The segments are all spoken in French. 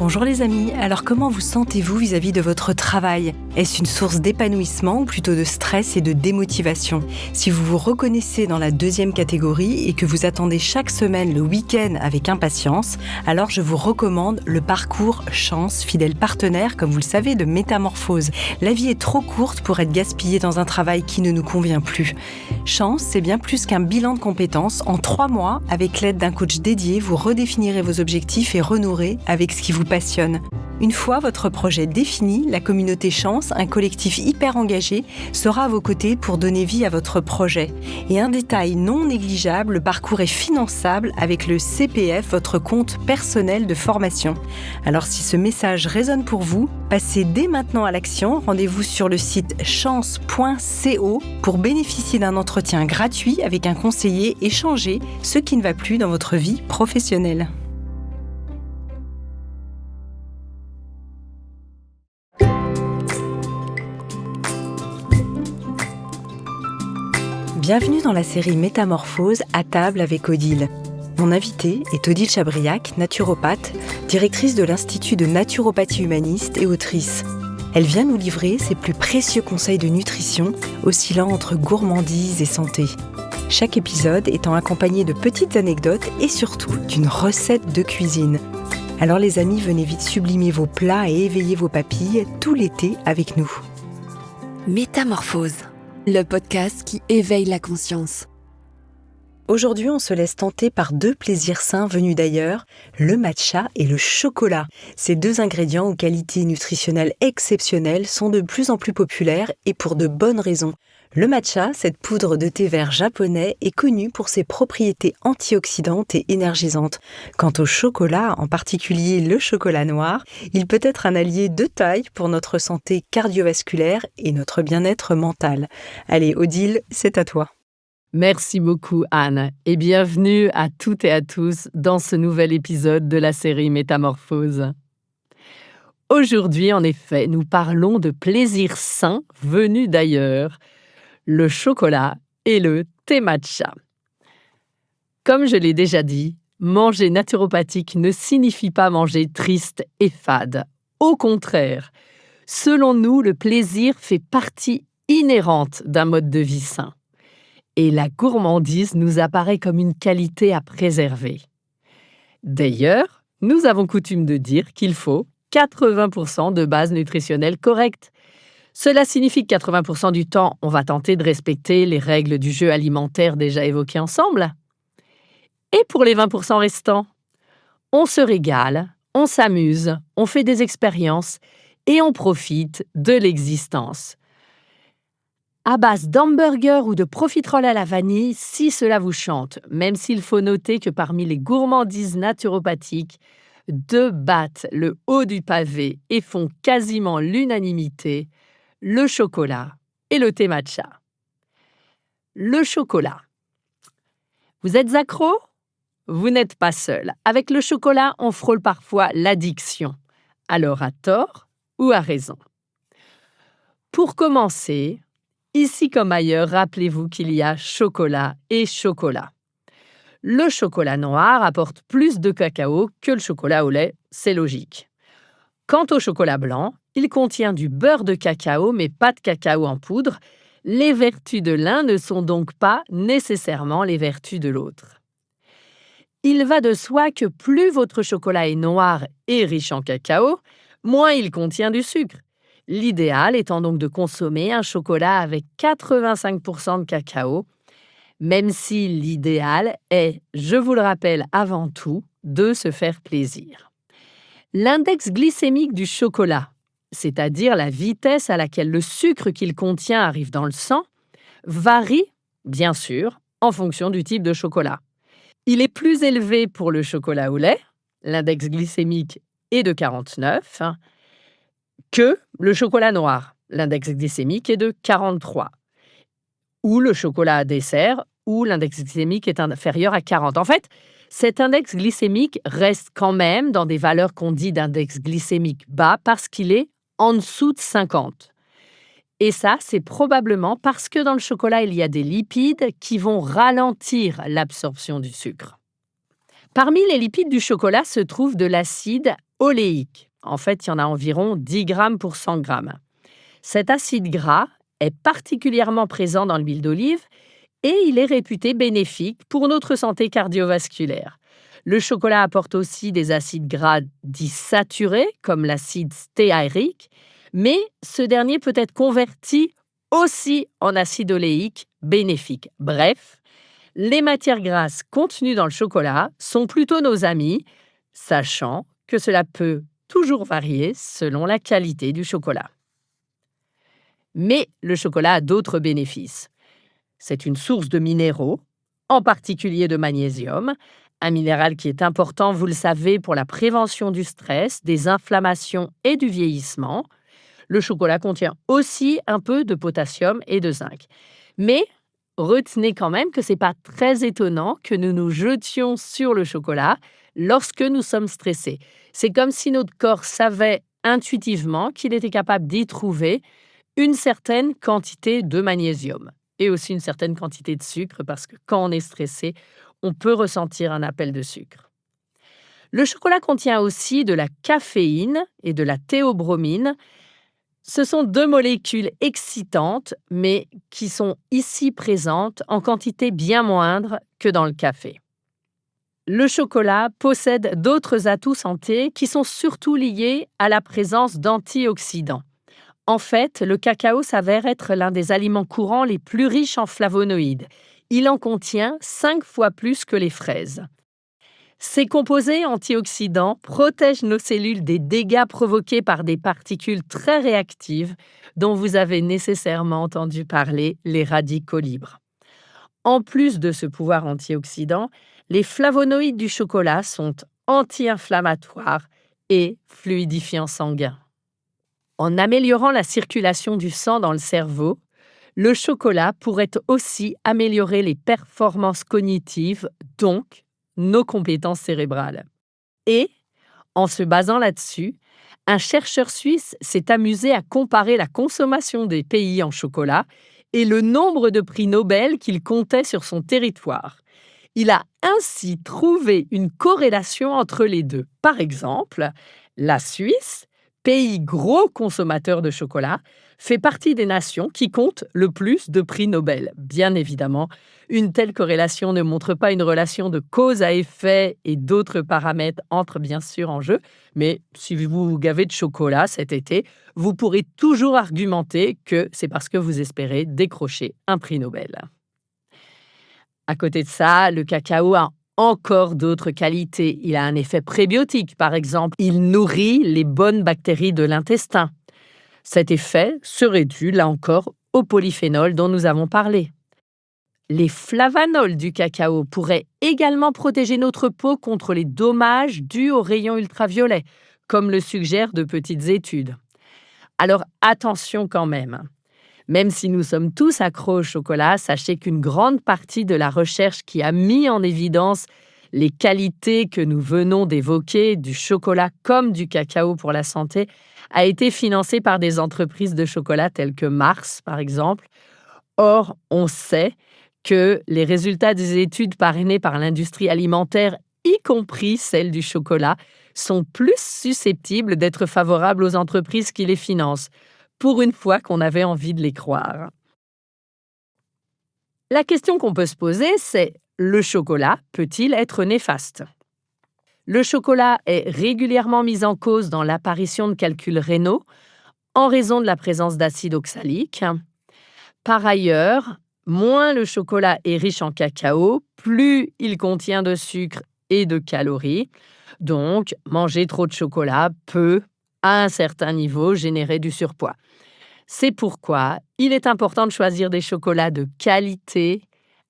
Bonjour les amis, alors comment vous sentez-vous vis-à-vis de votre travail ? Est-ce une source d'épanouissement ou plutôt de stress et de démotivation ? Si vous vous reconnaissez dans la deuxième catégorie et que vous attendez chaque semaine le week-end avec impatience, alors je vous recommande le parcours Chance, fidèle partenaire, comme vous le savez, de Métamorphose. La vie est trop courte pour être gaspillée dans un travail qui ne nous convient plus. Chance, c'est bien plus qu'un bilan de compétences. En 3 mois, avec l'aide d'un coach dédié, vous redéfinirez vos objectifs et renouerez avec ce qui vous passionne. Une fois votre projet défini, la communauté Chance, un collectif hyper engagé, sera à vos côtés pour donner vie à votre projet. Et un détail non négligeable, le parcours est finançable avec le CPF, votre compte personnel de formation. Alors si ce message résonne pour vous, passez dès maintenant à l'action. Rendez-vous sur le site chance.co pour bénéficier d'un entretien gratuit avec un conseiller et changer ce qui ne va plus dans votre vie professionnelle. Bienvenue dans la série Métamorphose à table avec Odile. Mon invitée est Odile Chabriac, naturopathe, directrice de l'Institut de naturopathie humaniste et autrice. Elle vient nous livrer ses plus précieux conseils de nutrition, oscillant entre gourmandise et santé. Chaque épisode étant accompagné de petites anecdotes et surtout d'une recette de cuisine. Alors les amis, venez vite sublimer vos plats et éveiller vos papilles tout l'été avec nous. Métamorphose, le podcast qui éveille la conscience. Aujourd'hui, on se laisse tenter par 2 plaisirs sains venus d'ailleurs, le matcha et le chocolat. Ces 2 ingrédients aux qualités nutritionnelles exceptionnelles sont de plus en plus populaires et pour de bonnes raisons. Le matcha, cette poudre de thé vert japonais, est connue pour ses propriétés antioxydantes et énergisantes. Quant au chocolat, en particulier le chocolat noir, il peut être un allié de taille pour notre santé cardiovasculaire et notre bien-être mental. Allez, Odile, c'est à toi. Merci beaucoup Anne et bienvenue à toutes et à tous dans ce nouvel épisode de la série Métamorphose. Aujourd'hui, en effet, nous parlons de plaisirs sains venus d'ailleurs, le chocolat et le thé matcha. Comme je l'ai déjà dit, manger naturopathique ne signifie pas manger triste et fade. Au contraire, selon nous, le plaisir fait partie inhérente d'un mode de vie sain. Et la gourmandise nous apparaît comme une qualité à préserver. D'ailleurs, nous avons coutume de dire qu'il faut 80% de base nutritionnelle correcte. Cela signifie que 80% du temps, on va tenter de respecter les règles du jeu alimentaire déjà évoquées ensemble. Et pour les 20% restants, on se régale, on s'amuse, on fait des expériences et on profite de l'existence. À base d'hamburgers ou de profiteroles à la vanille, si cela vous chante, même s'il faut noter que parmi les gourmandises naturopathiques, 2 battent le haut du pavé et font quasiment l'unanimité, le chocolat et le thé matcha. Le chocolat. Vous êtes accro ? Vous n'êtes pas seul. Avec le chocolat, on frôle parfois l'addiction. Alors à tort ou à raison. Pour commencer, ici comme ailleurs, rappelez-vous qu'il y a chocolat et chocolat. Le chocolat noir apporte plus de cacao que le chocolat au lait, c'est logique. Quant au chocolat blanc, il contient du beurre de cacao mais pas de cacao en poudre. Les vertus de l'un ne sont donc pas nécessairement les vertus de l'autre. Il va de soi que plus votre chocolat est noir et riche en cacao, moins il contient du sucre. L'idéal étant donc de consommer un chocolat avec 85% de cacao, même si l'idéal est, je vous le rappelle avant tout, de se faire plaisir. L'index glycémique du chocolat, c'est-à-dire la vitesse à laquelle le sucre qu'il contient arrive dans le sang, varie, bien sûr, en fonction du type de chocolat. Il est plus élevé pour le chocolat au lait, l'index glycémique est de 49, que le chocolat noir, l'index glycémique est de 43, ou le chocolat à dessert, où l'index glycémique est inférieur à 40. En fait, cet index glycémique reste quand même dans des valeurs qu'on dit d'index glycémique bas parce qu'il est en dessous de 50. Et ça, c'est probablement parce que dans le chocolat, il y a des lipides qui vont ralentir l'absorption du sucre. Parmi les lipides du chocolat se trouve de l'acide oléique. En fait, il y en a environ 10 grammes pour 100 grammes. Cet acide gras est particulièrement présent dans l'huile d'olive et il est réputé bénéfique pour notre santé cardiovasculaire. Le chocolat apporte aussi des acides gras dits saturés, comme l'acide stéarique, mais ce dernier peut être converti aussi en acide oléique bénéfique. Bref, les matières grasses contenues dans le chocolat sont plutôt nos amis, sachant que cela peut toujours varier selon la qualité du chocolat. Mais le chocolat a d'autres bénéfices. C'est une source de minéraux, en particulier de magnésium, un minéral qui est important, vous le savez, pour la prévention du stress, des inflammations et du vieillissement. Le chocolat contient aussi un peu de potassium et de zinc. Mais retenez quand même que ce n'est pas très étonnant que nous nous jetions sur le chocolat lorsque nous sommes stressés. C'est comme si notre corps savait intuitivement qu'il était capable d'y trouver une certaine quantité de magnésium et aussi une certaine quantité de sucre parce que quand on est stressé, on peut ressentir un appel de sucre. Le chocolat contient aussi de la caféine et de la théobromine. Ce sont 2 molécules excitantes, mais qui sont ici présentes en quantité bien moindre que dans le café. Le chocolat possède d'autres atouts santé qui sont surtout liés à la présence d'antioxydants. En fait, le cacao s'avère être l'un des aliments courants les plus riches en flavonoïdes. Il en contient 5 fois plus que les fraises. Ces composés antioxydants protègent nos cellules des dégâts provoqués par des particules très réactives dont vous avez nécessairement entendu parler, les radicaux libres. En plus de ce pouvoir antioxydant, les flavonoïdes du chocolat sont anti-inflammatoires et fluidifiants sanguins. En améliorant la circulation du sang dans le cerveau, le chocolat pourrait aussi améliorer les performances cognitives, donc nos compétences cérébrales. Et, en se basant là-dessus, un chercheur suisse s'est amusé à comparer la consommation des pays en chocolat et le nombre de prix Nobel qu'il comptait sur son territoire. Il a ainsi trouvé une corrélation entre les deux. Par exemple, la Suisse, pays gros consommateur de chocolat, fait partie des nations qui comptent le plus de prix Nobel. Bien évidemment, une telle corrélation ne montre pas une relation de cause à effet et d'autres paramètres entrent bien sûr en jeu, mais si vous vous gavez de chocolat cet été, vous pourrez toujours argumenter que c'est parce que vous espérez décrocher un prix Nobel. À côté de ça, le cacao a encore d'autres qualités. Il a un effet prébiotique, par exemple. Il nourrit les bonnes bactéries de l'intestin. Cet effet serait dû, là encore, au polyphénol dont nous avons parlé. Les flavanols du cacao pourraient également protéger notre peau contre les dommages dus aux rayons ultraviolets, comme le suggèrent de petites études. Alors attention quand même. Même si nous sommes tous accros au chocolat, sachez qu'une grande partie de la recherche qui a mis en évidence les qualités que nous venons d'évoquer, du chocolat comme du cacao pour la santé, a été financée par des entreprises de chocolat telles que Mars, par exemple. Or, on sait que les résultats des études parrainées par l'industrie alimentaire, y compris celle du chocolat, sont plus susceptibles d'être favorables aux entreprises qui les financent, pour une fois qu'on avait envie de les croire. La question qu'on peut se poser, c'est: le chocolat peut-il être néfaste ? Le chocolat est régulièrement mis en cause dans l'apparition de calculs rénaux en raison de la présence d'acide oxalique. Par ailleurs, moins le chocolat est riche en cacao, plus il contient de sucre et de calories. Donc, manger trop de chocolat peut, à un certain niveau, générer du surpoids. C'est pourquoi il est important de choisir des chocolats de qualité,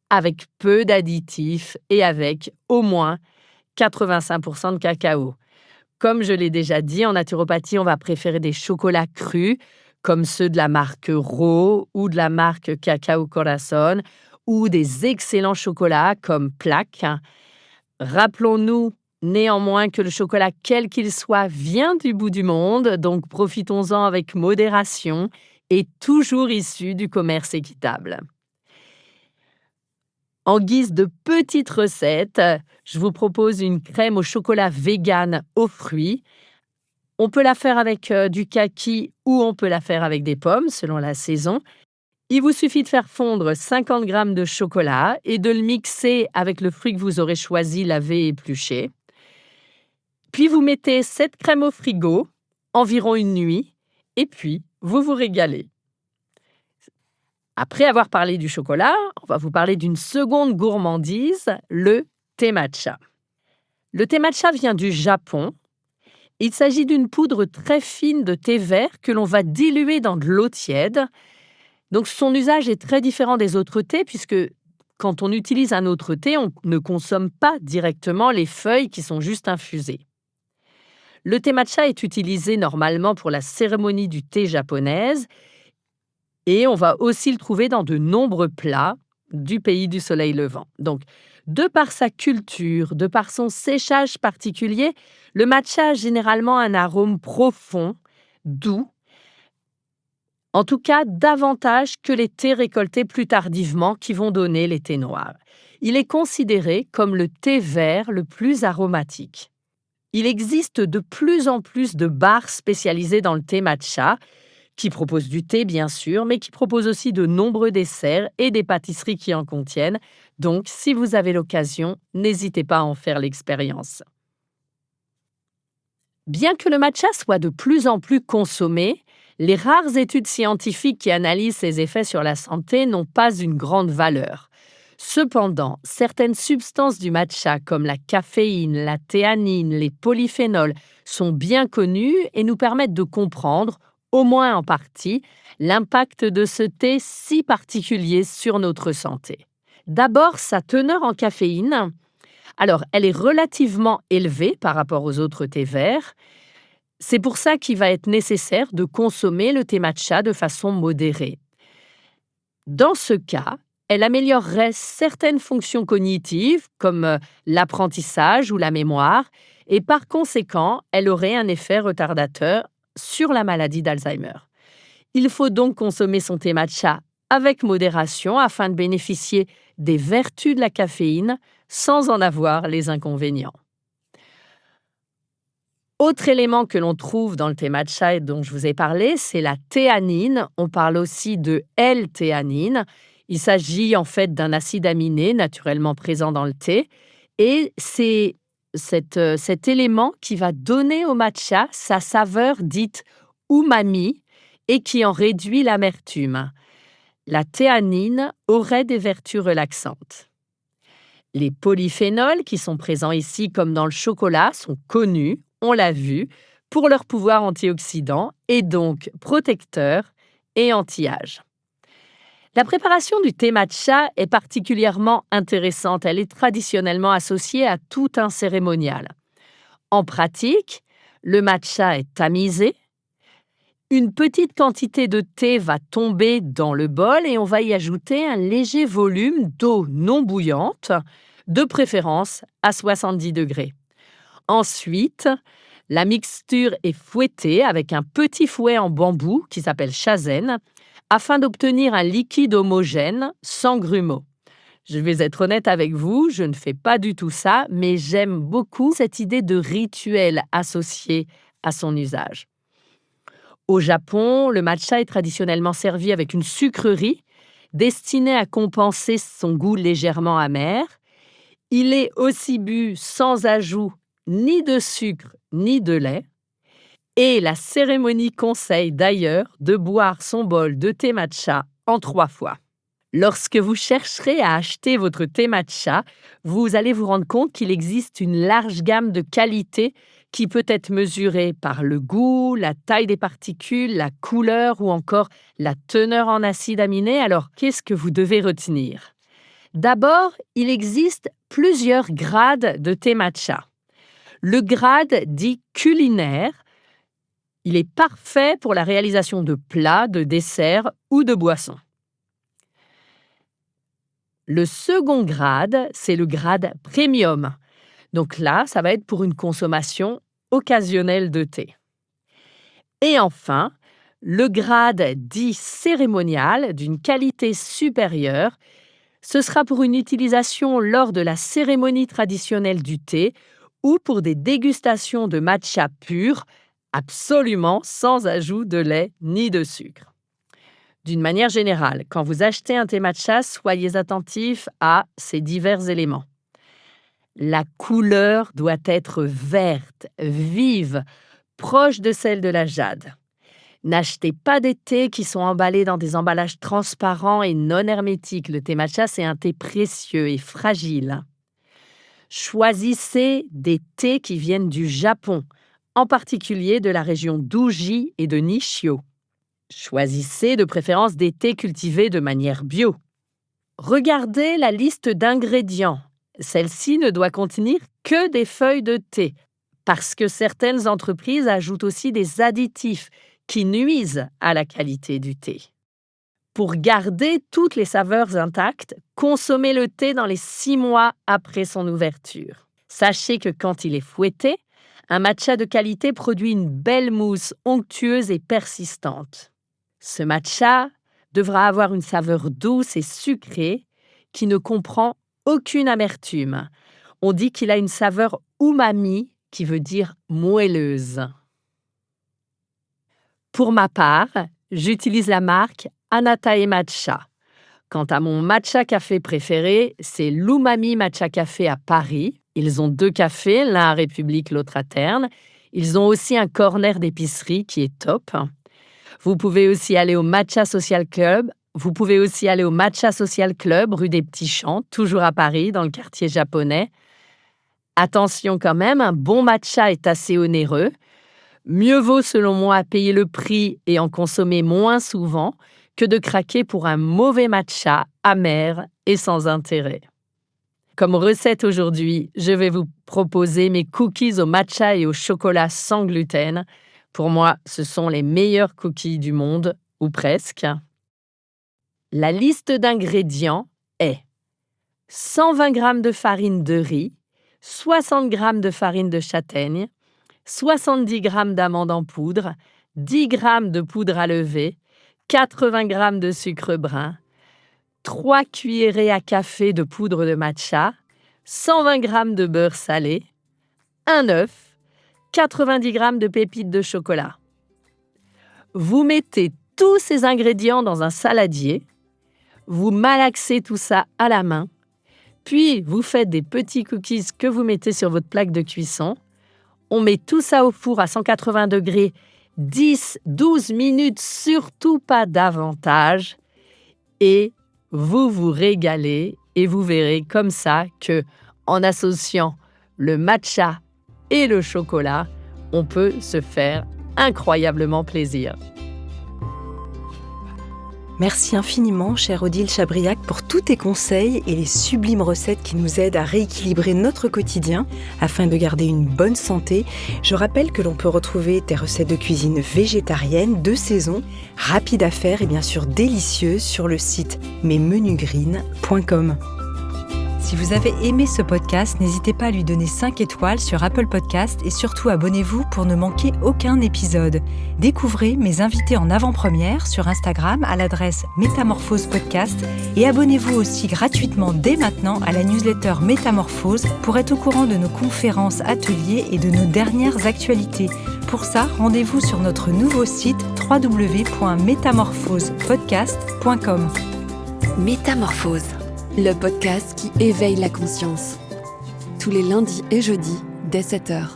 avec peu d'additifs et avec au moins 85% de cacao. Comme je l'ai déjà dit, en naturopathie, on va préférer des chocolats crus, comme ceux de la marque Ro ou de la marque Cacao Corazon, ou des excellents chocolats comme Plaque. Rappelons-nous néanmoins que le chocolat, quel qu'il soit, vient du bout du monde, donc profitons-en avec modération et toujours issu du commerce équitable. En guise de petite recette, je vous propose une crème au chocolat vegan aux fruits On peut la faire avec du kaki ou on peut la faire avec des pommes, selon la saison. Il vous suffit de faire fondre 50 g de chocolat et de le mixer avec le fruit que vous aurez choisi, lavé et épluché. Puis vous mettez cette crème au frigo, environ une nuit, et puis vous vous régalez. Après avoir parlé du chocolat, on va vous parler d'une seconde gourmandise, le thé matcha. Le thé matcha vient du Japon. Il s'agit d'une poudre très fine de thé vert que l'on va diluer dans de l'eau tiède. Donc son usage est très différent des autres thés puisque quand on utilise un autre thé, on ne consomme pas directement les feuilles qui sont juste infusées. Le thé matcha est utilisé normalement pour la cérémonie du thé japonaise et on va aussi le trouver dans de nombreux plats du pays du soleil levant. Donc, de par sa culture, de par son séchage particulier, le matcha a généralement un arôme profond, doux, en tout cas davantage que les thés récoltés plus tardivement qui vont donner les thés noirs. Il est considéré comme le thé vert le plus aromatique. Il existe de plus en plus de bars spécialisés dans le thé matcha, qui proposent du thé bien sûr, mais qui proposent aussi de nombreux desserts et des pâtisseries qui en contiennent. Donc, si vous avez l'occasion, n'hésitez pas à en faire l'expérience. Bien que le matcha soit de plus en plus consommé, les rares études scientifiques qui analysent ses effets sur la santé n'ont pas une grande valeur. Cependant, certaines substances du matcha comme la caféine, la théanine, les polyphénols sont bien connues et nous permettent de comprendre, au moins en partie, l'impact de ce thé si particulier sur notre santé. D'abord, sa teneur en caféine. Alors, elle est relativement élevée par rapport aux autres thés verts. C'est pour ça qu'il va être nécessaire de consommer le thé matcha de façon modérée. Dans ce cas, elle améliorerait certaines fonctions cognitives comme l'apprentissage ou la mémoire et par conséquent, elle aurait un effet retardateur sur la maladie d'Alzheimer. Il faut donc consommer son thé matcha avec modération afin de bénéficier des vertus de la caféine sans en avoir les inconvénients. Autre élément que l'on trouve dans le thé matcha et dont je vous ai parlé, c'est la théanine. On parle aussi de L-théanine. Il s'agit en fait d'un acide aminé naturellement présent dans le thé et c'est cet élément qui va donner au matcha sa saveur dite umami et qui en réduit l'amertume. La théanine aurait des vertus relaxantes. Les polyphénols, qui sont présents ici comme dans le chocolat, sont connus, on l'a vu, pour leur pouvoir antioxydant et donc protecteur et anti-âge. La préparation du thé matcha est particulièrement intéressante. Elle est traditionnellement associée à tout un cérémonial. En pratique, le matcha est tamisé. Une petite quantité de thé va tomber dans le bol et on va y ajouter un léger volume d'eau non bouillante, de préférence à 70 degrés. Ensuite, la mixture est fouettée avec un petit fouet en bambou qui s'appelle shazen afin d'obtenir un liquide homogène sans grumeaux. Je vais être honnête avec vous, je ne fais pas du tout ça, mais j'aime beaucoup cette idée de rituel associé à son usage. Au Japon, le matcha est traditionnellement servi avec une sucrerie destinée à compenser son goût légèrement amer. Il est aussi bu sans ajout ni de sucre ni de lait. Et la cérémonie conseille d'ailleurs de boire son bol de thé matcha en 3 fois. Lorsque vous chercherez à acheter votre thé matcha, vous allez vous rendre compte qu'il existe une large gamme de qualités qui peut être mesurée par le goût, la taille des particules, la couleur ou encore la teneur en acides aminés. Alors, qu'est-ce que vous devez retenir? D'abord, il existe plusieurs grades de thé matcha. Le grade dit culinaire, il est parfait pour la réalisation de plats, de desserts ou de boissons. Le second grade, c'est le grade premium. Donc là, ça va être pour une consommation occasionnelle de thé. Et enfin, le grade dit cérémonial, d'une qualité supérieure, ce sera pour une utilisation lors de la cérémonie traditionnelle du thé ou pour des dégustations de matcha pur absolument sans ajout de lait ni de sucre. D'une manière générale, quand vous achetez un thé matcha, soyez attentif à ces divers éléments. La couleur doit être verte, vive, proche de celle de la jade. N'achetez pas des thés qui sont emballés dans des emballages transparents et non hermétiques. Le thé matcha, c'est un thé précieux et fragile. Choisissez des thés qui viennent du Japon, en particulier de la région d'Uji et de Nishio. Choisissez de préférence des thés cultivés de manière bio. Regardez la liste d'ingrédients. Celle-ci ne doit contenir que des feuilles de thé, parce que certaines entreprises ajoutent aussi des additifs qui nuisent à la qualité du thé. Pour garder toutes les saveurs intactes, consommez le thé dans les 6 mois après son ouverture. Sachez que quand il est fouetté, un matcha de qualité produit une belle mousse onctueuse et persistante. Ce matcha devra avoir une saveur douce et sucrée qui ne comprend aucune amertume. On dit qu'il a une saveur umami qui veut dire moelleuse. Pour ma part, j'utilise la marque Anatae Matcha. Quant à mon matcha café préféré, c'est l'Umami Matcha Café à Paris. Ils ont 2 cafés, l'un à République, l'autre à Terne. Ils ont aussi un corner d'épicerie qui est top. Vous pouvez aussi aller au Matcha Social Club. Rue des Petits Champs, toujours à Paris, dans le quartier japonais. Attention quand même, un bon matcha est assez onéreux. Mieux vaut, selon moi, payer le prix et en consommer moins souvent que de craquer pour un mauvais matcha amer et sans intérêt. Comme recette aujourd'hui, je vais vous proposer mes cookies au matcha et au chocolat sans gluten. Pour moi, ce sont les meilleurs cookies du monde, ou presque. La liste d'ingrédients est 120 g de farine de riz, 60 g de farine de châtaigne, 70 g d'amandes en poudre, 10 g de poudre à lever, 80 g de sucre brun, 3 cuillerées à café de poudre de matcha, 120 g de beurre salé, un œuf, 90 g de pépites de chocolat. Vous mettez tous ces ingrédients dans un saladier, vous malaxez tout ça à la main, puis vous faites des petits cookies que vous mettez sur votre plaque de cuisson. On met tout ça au four à 180 degrés, 10-12 minutes, surtout pas davantage. Et vous vous régalez et vous verrez comme ça que, en associant le matcha et le chocolat, on peut se faire incroyablement plaisir. Merci infiniment, chère Odile Chabriac, pour tous tes conseils et les sublimes recettes qui nous aident à rééquilibrer notre quotidien afin de garder une bonne santé. Je rappelle que l'on peut retrouver tes recettes de cuisine végétarienne de saison, rapides à faire et bien sûr délicieuses sur le site mesmenusgreen.com. Si vous avez aimé ce podcast, n'hésitez pas à lui donner 5 étoiles sur Apple Podcast et surtout abonnez-vous pour ne manquer aucun épisode. Découvrez mes invités en avant-première sur Instagram à l'adresse Métamorphose Podcast et abonnez-vous aussi gratuitement dès maintenant à la newsletter Métamorphose pour être au courant de nos conférences, ateliers et de nos dernières actualités. Pour ça, rendez-vous sur notre nouveau site www.métamorphosepodcast.com. Métamorphose, le podcast qui éveille la conscience. Tous les lundis et jeudis dès 7h.